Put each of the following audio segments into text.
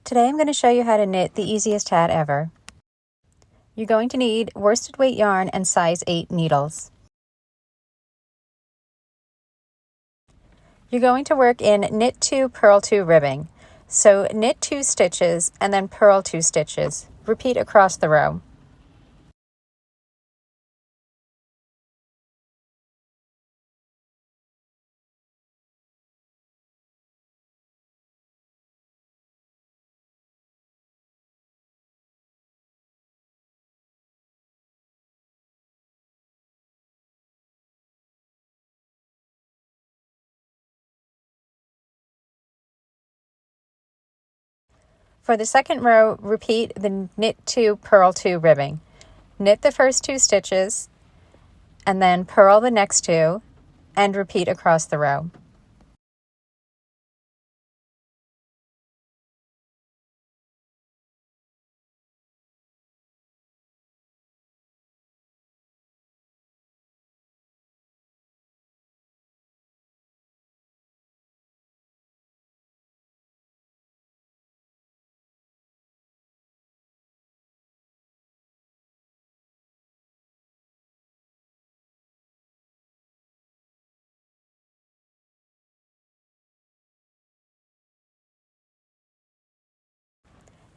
Today I'm going to show you how to knit the easiest hat ever. You're going to need worsted weight yarn and size 8 needles. You're going to work in knit 2, purl 2 ribbing. So knit 2 stitches and then purl 2 stitches. Repeat across the row. For the second row, repeat the knit 2, purl 2 ribbing. Knit the first 2 stitches and then purl the next 2 and repeat across the row.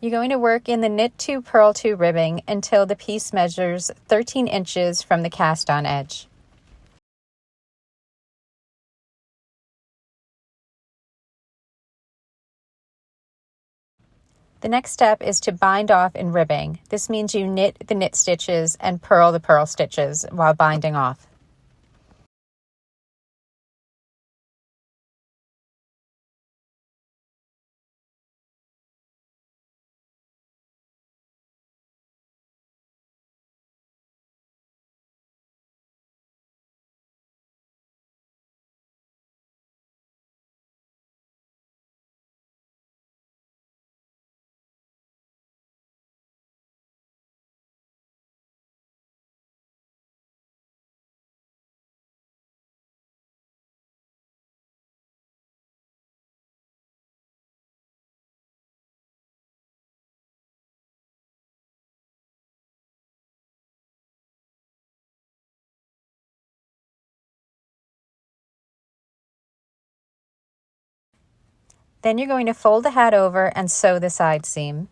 You're going to work in the knit 2, purl 2 ribbing until the piece measures 13 inches from the cast-on edge. The next step is to bind off in ribbing. This means you knit the knit stitches and purl the purl stitches while binding off. Then you're going to fold the hat over and sew the side seam.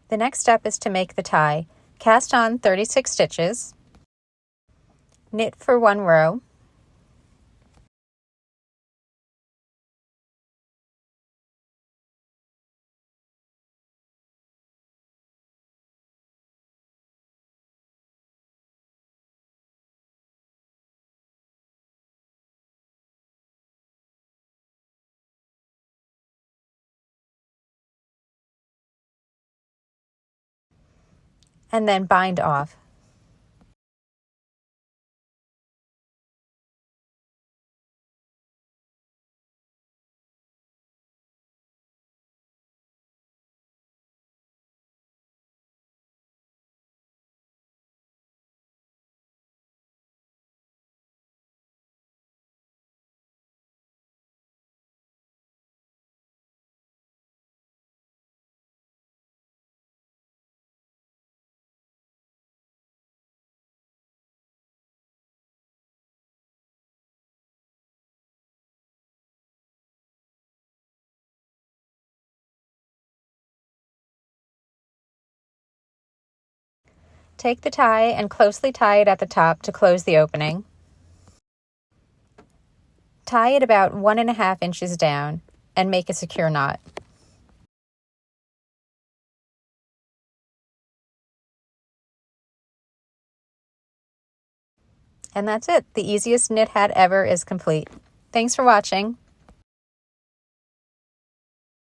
The next step is to make the tie. Cast on 36 stitches, knit for 1 row, and then bind off. Take the tie and closely tie it at the top to close the opening. Tie it about 1.5 inches down and make a secure knot. And that's it. The easiest knit hat ever is complete. Thanks for watching.